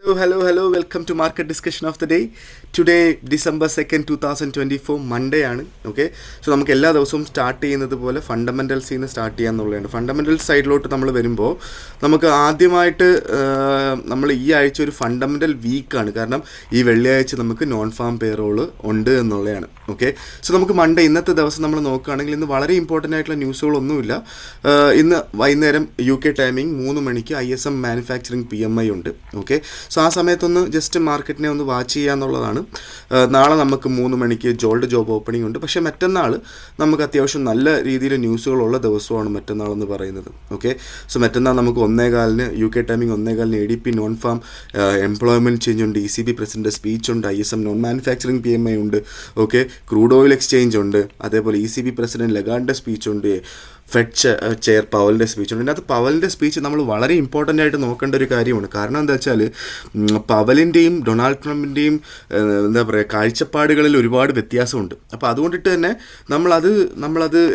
Hello. Welcome to Market Discussion of the Day. Today, December 2nd, 2024, Monday ആണ്. Okay, so നമുക്ക് എല്ലാ ദിവസവും start ചെയ്യുന്നത് പോലെ ഫണ്ടമെൻ്റൽസിൽ നിന്ന് സ്റ്റാർട്ട് ചെയ്യാന്നുള്ളതാണ്. ഫണ്ടമെൻ്റൽ സൈഡിലോട്ട് നമ്മൾ വരുമ്പോൾ നമുക്ക് ആദ്യമായിട്ട് നമ്മൾ ഈ ആഴ്ച ഒരു ഫണ്ടമെൻ്റൽ വീക്കാണ്. കാരണം ഈ വെള്ളിയാഴ്ച നമുക്ക് നോൺ ഫാം പേറോള് ഉണ്ട് എന്നുള്ളതാണ്. ഓക്കെ, സോ നമുക്ക് മൺഡേ ഇന്നത്തെ ദിവസം നമ്മൾ നോക്കുകയാണെങ്കിൽ ഇന്ന് വളരെ ഇമ്പോർട്ടൻ്റ് ആയിട്ടുള്ള ന്യൂസുകളൊന്നുമില്ല. ഇന്ന് വൈകുന്നേരം UK ടൈമിംഗ് 3 മണിക്ക് ISM മാനുഫാക്ചറിങ് PMI ഉണ്ട്. ഓക്കെ, സോ ആ സമയത്തൊന്ന് ജസ്റ്റ് മാർക്കറ്റിനെ ഒന്ന് വാച്ച് ചെയ്യുക എന്നുള്ളതാണ്. നാളെ നമുക്ക് 3 മണിക്ക് ജോബ് ഓപ്പണിംഗ് ഉണ്ട്. പക്ഷേ മറ്റന്നാൾ നമുക്ക് അത്യാവശ്യം നല്ല രീതിയിൽ ന്യൂസുകളുള്ള ദിവസമാണ് മറ്റന്നാളെന്ന് പറയുന്നത്. ഓക്കെ, സോ മറ്റന്നാൾ നമുക്ക് 1:15 UK timing 1:15 ADP non farm employment change ഉണ്ട്, ECB പ്രസിഡന്റ് സ്പീച്ച് ഉണ്ട്, ISM നോൺ മാനുഫാക്ചറിങ് PMI ഉണ്ട്. ഓക്കെ, ക്രൂഡ് ഓയിൽ എക്സ്ചേഞ്ച് ഉണ്ട്, അതേപോലെ ECB പ്രസിഡന്റ് ലഗാർഡിൻ്റെ സ്പീച്ച് ഉണ്ട്, ഫെഡ് ചെയർ പവലിൻ്റെ സ്പീച്ച് ഉണ്ട്. ഇതിനകത്ത് പവലിൻ്റെ സ്പീച്ച് നമ്മൾ വളരെ ഇമ്പോർട്ടൻ്റ് ആയിട്ട് നോക്കേണ്ട ഒരു കാര്യമാണ്. കാരണം എന്താ വെച്ചാൽ പവലിൻ്റെയും ഡൊണാൾഡ് ട്രംപിൻ്റെയും എന്താ പറയുക കാഴ്ചപ്പാടുകളിൽ ഒരുപാട് വ്യത്യാസമുണ്ട്. അപ്പോൾ അതുകൊണ്ടിട്ട് തന്നെ നമ്മളത്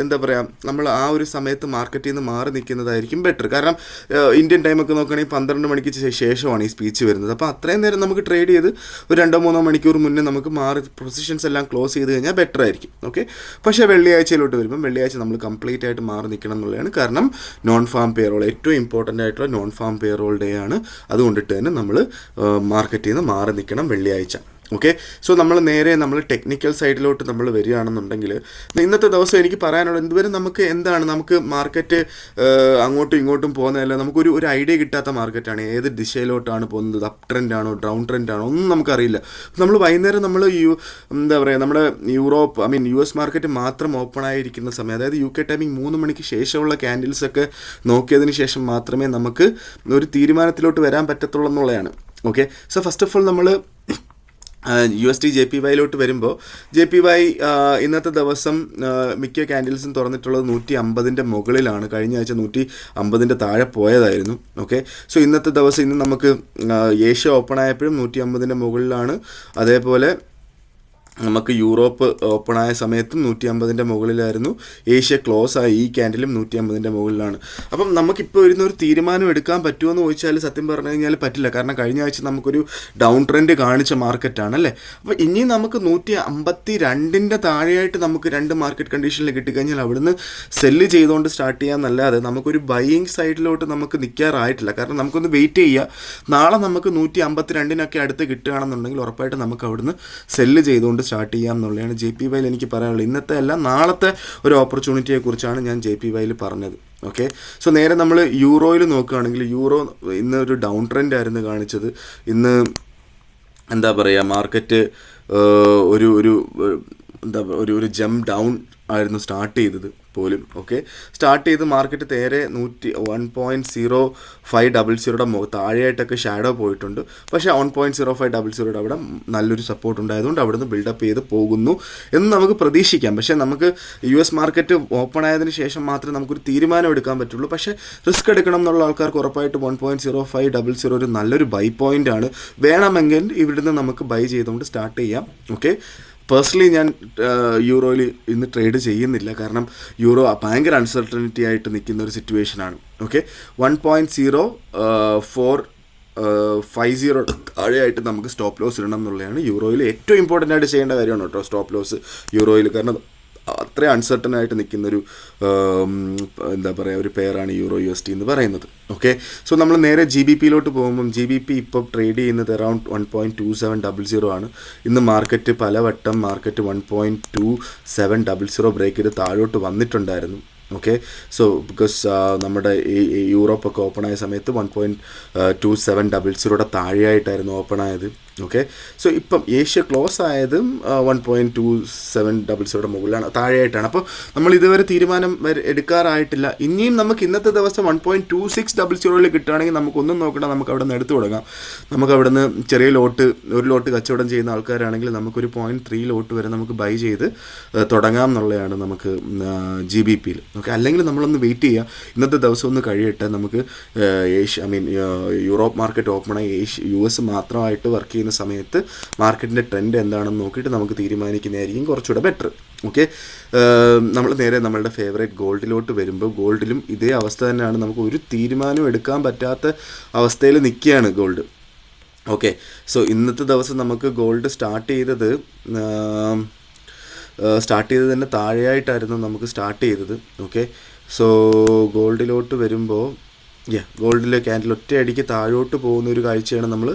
എന്താ പറയുക, നമ്മൾ ആ ഒരു സമയത്ത് മാർക്കറ്റിൽ നിന്ന് മാറി നിൽക്കുന്നതായിരിക്കും ബെറ്റർ. കാരണം ഇന്ത്യൻ ടൈമൊക്കെ നോക്കുകയാണെങ്കിൽ 12 മണിക്ക് ശേഷമാണ് ഈ സ്പീച്ച് വരുന്നത്. അപ്പോൾ അത്രയും നേരം നമുക്ക് ട്രേഡ് ചെയ്ത് ഒരു 2-3 മണിക്കൂർ മുന്നേ നമുക്ക് മാറി പൊസിഷൻസ് എല്ലാം ക്ലോസ് ചെയ്ത് കഴിഞ്ഞാൽ ബെറ്റർ ആയിരിക്കും. ഓക്കെ, പക്ഷേ വെള്ളിയാഴ്ചയിലോട്ട് വരുമ്പം വെള്ളിയാഴ്ച നമ്മൾ കംപ്ലീറ്റ് ആയിട്ട് മാറി നിൽക്കണം എന്നുള്ളതാണ്. കാരണം നോൺ ഫാം പേറോൾ ഏറ്റവും ഇമ്പോർട്ടൻ്റ് ആയിട്ടുള്ള നോൺ ഫാം പേറോൾ ഡേ ആണ്. അതുകൊണ്ടിട്ട് തന്നെ നമ്മൾ മാർക്കറ്റിൽ നിന്ന് മാറി നിൽക്കണം വെള്ളിയാഴ്ച. ഓക്കെ, സോ നമ്മൾ ടെക്നിക്കൽ സൈഡിലോട്ട് നമ്മൾ വരികയാണെന്നുണ്ടെങ്കിൽ ഇന്നത്തെ ദിവസം എനിക്ക് പറയാനുള്ള എന്തുവരെ നമുക്ക് മാർക്കറ്റ് അങ്ങോട്ടും ഇങ്ങോട്ടും പോകുന്നതല്ല, നമുക്കൊരു ഐഡിയ കിട്ടാത്ത മാർക്കറ്റാണ്. ഏത് ദിശയിലോട്ടാണ് പോകുന്നത്, അപ്പ് ട്രെൻഡാണോ ഡൗൺ ട്രെൻഡാണോ ഒന്നും നമുക്കറിയില്ല. നമ്മൾ വൈകുന്നേരം എന്താ പറയുക, നമ്മുടെ US മാർക്കറ്റ് മാത്രം ഓപ്പൺ ആയിരിക്കുന്ന സമയം, അതായത് UK ടൈമിംഗ് 3 മണിക്ക് ശേഷമുള്ള ക്യാൻഡിൽസൊക്കെ നോക്കിയതിന് ശേഷം മാത്രമേ നമുക്ക് ഒരു തീരുമാനത്തിലോട്ട് വരാൻ പറ്റത്തുള്ളൂ എന്നുള്ളതാണ്. Okay, so first of all നമ്മൾ USD JPYയിലോട്ട് വരുമ്പോൾ JPY ഇന്നത്തെ ദിവസം മിക്ക ക്യാൻഡിൽസും തുറന്നിട്ടുള്ളത് 150-ൻ്റെ മുകളിലാണ്. കഴിഞ്ഞ ആഴ്ച 150-ൻ്റെ താഴെ പോയതായിരുന്നു. ഓക്കെ, സോ ഇന്നത്തെ ദിവസം ഇന്ന് നമുക്ക് ഏഷ്യ ഓപ്പൺ ആയപ്പോഴും 150-ൻ്റെ മുകളിലാണ്. അതേപോലെ നമുക്ക് യൂറോപ്പ് ഓപ്പണായ സമയത്തും 150-ൻ്റെ മുകളിലായിരുന്നു. ഏഷ്യ ക്ലോസ് ആയി ഈ ക്യാൻഡിലും 150-ൻ്റെ മുകളിലാണ്. അപ്പം നമുക്കിപ്പോൾ ഒരു തീരുമാനം എടുക്കാൻ പറ്റുമെന്ന് ചോദിച്ചാൽ സത്യം പറഞ്ഞു കഴിഞ്ഞാൽ പറ്റില്ല. കാരണം കഴിഞ്ഞ ആഴ്ച നമുക്കൊരു ഡൗൺ ട്രെൻഡ് കാണിച്ച മാർക്കറ്റാണ് അല്ലേ. അപ്പോൾ ഇനി നമുക്ക് 152-ൻ്റെ താഴെയായിട്ട് നമുക്ക് 2 മാർക്കറ്റ് കണ്ടീഷനിൽ കിട്ടിക്കഴിഞ്ഞാൽ അവിടുന്ന് സെല്ല് ചെയ്തുകൊണ്ട് സ്റ്റാർട്ട് ചെയ്യാമെന്നല്ലാതെ നമുക്കൊരു ബൈയിങ് സൈഡിലോട്ട് നമുക്ക് നിൽക്കാറായിട്ടില്ല. കാരണം നമുക്കൊന്ന് വെയിറ്റ് ചെയ്യുക. നാളെ നമുക്ക് 152-നൊക്കെ അടുത്ത് കിട്ടുകയാണെന്നുണ്ടെങ്കിൽ ഉറപ്പായിട്ട് നമുക്ക് അവിടുന്ന് സെല്ല് ചെയ്തുകൊണ്ട് സ്റ്റാർട്ട് ചെയ്യാം എന്നുള്ളതാണ് JPYയിൽ എനിക്ക് പറയാനുള്ളത്. ഇന്നത്തെ അല്ല, നാളത്തെ ഒരു ഓപ്പർച്യൂണിറ്റിയെ കുറിച്ചാണ് ഞാൻ JPYയിൽ പറഞ്ഞത്. ഓക്കെ, സോ നേരെ നമ്മൾ യൂറോയിൽ നോക്കുകയാണെങ്കിൽ യൂറോ ഇന്ന് ഒരു ഡൗൺ ട്രെൻഡ് ആയിരുന്നു കാണിച്ചത്. ഇന്ന് എന്താ പറയുക, മാർക്കറ്റ് ഒരു ജംപ് ഡൗൺ ആയിരുന്നു സ്റ്റാർട്ട് ചെയ്തത് പോലും. ഓക്കെ, സ്റ്റാർട്ട് ചെയ്ത് മാർക്കറ്റ് നേരെ 1.0500 താഴെയായിട്ടൊക്കെ ഷാഡോ പോയിട്ടുണ്ട്. പക്ഷേ 1.0500 അവിടെ നല്ലൊരു സപ്പോർട്ട് ഉണ്ടായതുകൊണ്ട് അവിടുന്ന് ബിൽഡപ്പ് ചെയ്ത് പോകുന്നു എന്ന് നമുക്ക് പ്രതീക്ഷിക്കാം. പക്ഷേ നമുക്ക് US മാർക്കറ്റ് ഓപ്പൺ ആയതിനു ശേഷം മാത്രമേ നമുക്കൊരു തീരുമാനം എടുക്കാൻ പറ്റുള്ളൂ. പക്ഷേ റിസ്ക് എടുക്കണം എന്നുള്ള ആൾക്കാർക്ക് ഉറപ്പായിട്ട് 1.0500 ഒരു നല്ലൊരു ബൈ പോയിൻ്റ് ആണ്. വേണമെങ്കിൽ ഇവിടുന്ന് നമുക്ക് ബൈ ചെയ്തുകൊണ്ട് സ്റ്റാർട്ട് ചെയ്യാം. ഓക്കെ, പേഴ്സണലി ഞാൻ യൂറോയിൽ ഇന്ന് ട്രേഡ് ചെയ്യുന്നില്ല. കാരണം യൂറോ ഭയങ്കര അൺസർട്ടനിറ്റി ആയിട്ട് നിൽക്കുന്ന ഒരു സിറ്റുവേഷനാണ്. ഓക്കെ, 1.0450 താഴെയായിട്ട് നമുക്ക് സ്റ്റോപ്പ് ലോസ് ഇടണം എന്നുള്ളതാണ് യൂറോയിൽ ഏറ്റവും ഇമ്പോർട്ടൻ്റ് ആയിട്ട് ചെയ്യേണ്ട കാര്യമാണ് കേട്ടോ, സ്റ്റോപ്പ് ലോസ് യൂറോയിൽ. കാരണം അത്രയും അൺസർട്ടൺ ആയിട്ട് നിൽക്കുന്നൊരു എന്താ പറയുക ഒരു പെയറാണ് യൂറോ USD എന്ന് പറയുന്നത്. ഓക്കെ, സോ നമ്മൾ നേരെ GBPയിലോട്ട് പോകുമ്പം GBP ഇപ്പോൾ ട്രേഡ് ചെയ്യുന്നത് അറൗണ്ട് 1.2700 ആണ്. ഇന്ന് മാർക്കറ്റ് പലവട്ടം 1.2700 ബ്രേക്ക് ചെയ്ത് താഴോട്ട് വന്നിട്ടുണ്ടായിരുന്നു. ഓക്കെ, സോ ബിക്കോസ് നമ്മുടെ ഈ യൂറോപ്പൊക്കെ ഓപ്പൺ ആയ സമയത്ത് 1.2700 താഴെയായിട്ടായിരുന്നു ഓപ്പൺ ആയത്. ഓക്കെ, സോ ഇപ്പം ഏഷ്യ ക്ലോസ് ആയതും 1.2700 മുകളിലാണ്, താഴെയായിട്ടാണ്. അപ്പോൾ നമ്മൾ ഇതുവരെ തീരുമാനം എടുക്കാറായിട്ടില്ല. ഇനിയും നമുക്ക് ഇന്നത്തെ ദിവസം 1.2600 കിട്ടുകയാണെങ്കിൽ നമുക്കൊന്നും നോക്കണം, നമുക്ക് അവിടെ നിന്ന് എടുത്തു തുടങ്ങാം. നമുക്ക് അവിടെ നിന്ന് ചെറിയ ഒരു ലോട്ട് കച്ചവടം ചെയ്യുന്ന ആൾക്കാരാണെങ്കിൽ നമുക്കൊരു 0.3 ലോട്ട് വരെ നമുക്ക് ബൈ ചെയ്ത് തുടങ്ങാം എന്നുള്ളതാണ് നമുക്ക് GBPയിൽ. ഓക്കെ, അല്ലെങ്കിൽ നമ്മളൊന്ന് വെയിറ്റ് ചെയ്യുക, ഇന്നത്തെ ദിവസം ഒന്ന് കഴിയട്ടെ. നമുക്ക് യൂറോപ്പ് മാർക്കറ്റ് ഓപ്പണായി US മാത്രമായിട്ട് വർക്ക് ചെയ്യുന്ന സമയത്ത് മാർക്കറ്റിൻ്റെ ട്രെൻഡ് എന്താണെന്ന് നോക്കിയിട്ട് നമുക്ക് തീരുമാനിക്കുന്നതായിരിക്കും കുറച്ചുകൂടെ ബെറ്റർ. ഓക്കെ, നമ്മൾ നേരെ നമ്മളുടെ ഫേവറേറ്റ് ഗോൾഡിലോട്ട് വരുമ്പോൾ ഗോൾഡിലും ഇതേ അവസ്ഥ തന്നെയാണ്. നമുക്ക് ഒരു തീരുമാനം എടുക്കാൻ പറ്റാത്ത അവസ്ഥയിൽ നിൽക്കുകയാണ് ഗോൾഡ്. ഓക്കെ. സോ ഇന്നത്തെ ദിവസം നമുക്ക് ഗോൾഡ് സ്റ്റാർട്ട് ചെയ്തത് തന്നെ താഴെയായിട്ടായിരുന്നു നമുക്ക് സ്റ്റാർട്ട് ചെയ്തത്. ഓക്കെ. സോ ഗോൾഡിലോട്ട് വരുമ്പോൾ ഗോൾഡിൽ ക്യാൻഡിൽ ഒറ്റയടിക്ക് താഴോട്ട് പോകുന്ന ഒരു കാഴ്ചയാണ് നമ്മൾ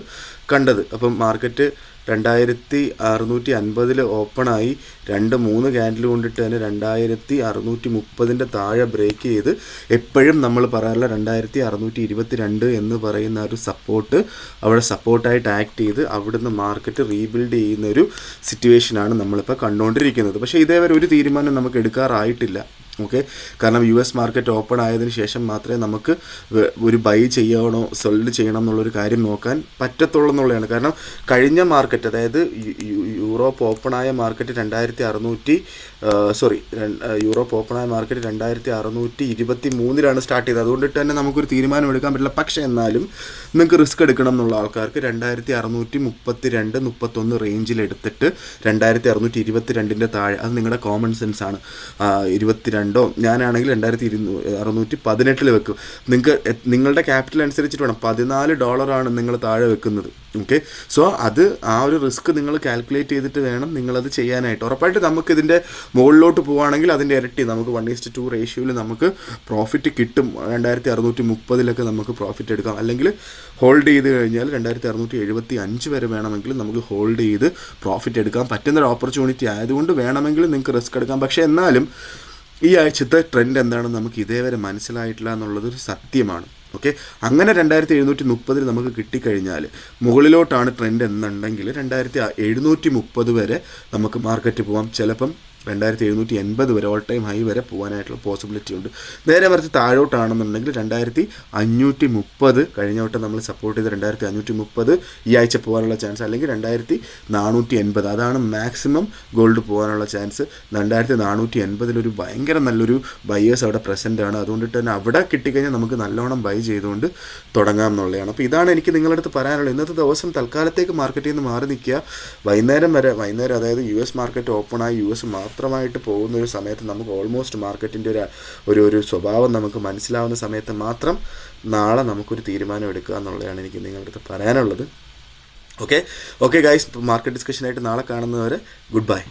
കണ്ടത്. അപ്പം മാർക്കറ്റ് 2650 ഓപ്പണായി 2-3 ക്യാൻഡിൽ കൊണ്ടിട്ട് തന്നെ 2630 താഴെ ബ്രേക്ക് ചെയ്ത് എപ്പോഴും നമ്മൾ പറയാറില്ല 2622 എന്ന് പറയുന്ന ഒരു സപ്പോർട്ട് അവിടെ സപ്പോർട്ടായിട്ട് ആക്ട് ചെയ്ത് അവിടുന്ന് മാർക്കറ്റ് റീബിൽഡ് ചെയ്യുന്ന ഒരു സിറ്റുവേഷനാണ് നമ്മളിപ്പോൾ കണ്ടുകൊണ്ടിരിക്കുന്നത്. പക്ഷേ ഇതേവരെ ഒരു തീരുമാനം നമുക്ക് എടുക്കാറായിട്ടില്ല. ഓക്കെ. കാരണം US മാർക്കറ്റ് ഓപ്പൺ ആയതിനു ശേഷം മാത്രമേ നമുക്ക് ഒരു ബൈ ചെയ്യണോ സെല്ല് ചെയ്യണം എന്നുള്ളൊരു കാര്യം നോക്കാൻ പറ്റത്തുള്ളൂ എന്നുള്ളതാണ്. കാരണം കഴിഞ്ഞ മാർക്കറ്റ്, അതായത് യൂറോപ്പ് ഓപ്പണായ മാർക്കറ്റ് 2623 സ്റ്റാർട്ട് ചെയ്തത്. അതുകൊണ്ടിട്ട് തന്നെ നമുക്കൊരു തീരുമാനം എടുക്കാൻ പറ്റില്ല. പക്ഷേ എന്നാലും നിങ്ങൾക്ക് റിസ്ക് എടുക്കണം എന്നുള്ള ആൾക്കാർക്ക് 2632-31 റേഞ്ചിൽ എടുത്തിട്ട് 2622 താഴെ, അത് നിങ്ങളുടെ കോമൺ സെൻസ് ആണ്. 22 ഞാനാണെങ്കിൽ 2618 വെക്കും. നിങ്ങളുടെ ക്യാപിറ്റൽ അനുസരിച്ചിട്ട് വേണം. $14 നിങ്ങൾ താഴെ വെക്കുന്നത്. ഓക്കെ. സോ അത് ആ ഒരു റിസ്ക് നിങ്ങൾ കാൽക്കുലേറ്റ് ചെയ്തിട്ട് വേണം നിങ്ങളത് ചെയ്യാനായിട്ട്. ഉറപ്പായിട്ട് നമുക്കിതിൻ്റെ മുകളിലോട്ട് പോവുകയാണെങ്കിൽ അതിൻ്റെ ഇരട്ടി നമുക്ക് 1:2 റേഷ്യോയിൽ നമുക്ക് പ്രോഫിറ്റ് കിട്ടും. 2630 നമുക്ക് പ്രോഫിറ്റ് എടുക്കാം. അല്ലെങ്കിൽ ഹോൾഡ് ചെയ്ത് കഴിഞ്ഞാൽ 2675 വരെ വേണമെങ്കിൽ നമുക്ക് ഹോൾഡ് ചെയ്ത് പ്രോഫിറ്റ് എടുക്കാൻ പറ്റുന്നൊരു ഓപ്പർച്യൂണിറ്റി ആയതുകൊണ്ട് വേണമെങ്കിൽ നിങ്ങൾക്ക് റിസ്ക് എടുക്കാം. പക്ഷേ എന്നാലും ഈ ആഴ്ചത്തെ ട്രെൻഡ് എന്താണെന്ന് നമുക്ക് ഇതേവരെ മനസ്സിലായിട്ടില്ല എന്നുള്ളതൊരു സത്യമാണ്. ഓക്കെ. അങ്ങനെ 2730 നമുക്ക് കിട്ടിക്കഴിഞ്ഞാൽ മുകളിലോട്ടാണ് ട്രെൻഡ് എന്നുണ്ടെങ്കിൽ 2730 വരെ നമുക്ക് മാർക്കറ്റ് പോകാം. ചിലപ്പം 2780 വരെ ഓൾ ടൈം ഹൈ വരെ പോകാനായിട്ടുള്ള പോസിബിലിറ്റി ഉണ്ട്. നേരെ മറിച്ച് താഴോട്ടാണെന്നുണ്ടെങ്കിൽ 2530 കഴിഞ്ഞ വട്ടം നമ്മൾ സപ്പോർട്ട് ചെയ്ത് 2530 ഈ ആഴ്ച പോകാനുള്ള ചാൻസ്, അല്ലെങ്കിൽ 2480 അതാണ് മാക്സിമം ഗോൾഡ് പോകാനുള്ള ചാൻസ്. 2480 ഒരു ഭയങ്കര നല്ലൊരു ബയേഴ്സ് അവിടെ പ്രസൻ്റ് ആണ്. അതുകൊണ്ടിട്ട് തന്നെ അവിടെ കിട്ടിക്കഴിഞ്ഞാൽ നമുക്ക് നല്ലോണം ബൈ ചെയ്തുകൊണ്ട് തുടങ്ങാം എന്നുള്ളതാണ്. അപ്പോൾ ഇതാണ് എനിക്ക് നിങ്ങളുടെ അടുത്ത് പറയാനുള്ളത്. ഇന്നത്തെ ദിവസം തൽക്കാലത്തേക്ക് മാർക്കറ്റിൽ നിന്ന് മാറി നിൽക്കുക. വൈകുന്നേരം അതായത് US മാർക്കറ്റ് ഓപ്പണായി US മാത്രമായിട്ട് പോകുന്ന ഒരു സമയത്ത് നമുക്ക് ഓൾമോസ്റ്റ് മാർക്കറ്റിൻ്റെ ഒരു സ്വഭാവം നമുക്ക് മനസ്സിലാവുന്ന സമയത്ത് മാത്രം നാളെ നമുക്കൊരു തീരുമാനം എടുക്കുക എന്നുള്ളതാണ് എനിക്ക് നിങ്ങളുടെ അടുത്ത് പറയാനുള്ളത്. ഓക്കെ ഗൈസ്, മാർക്കറ്റ് ഡിസ്കഷനായിട്ട് നാളെ കാണുന്നവരെ ഗുഡ് ബൈ.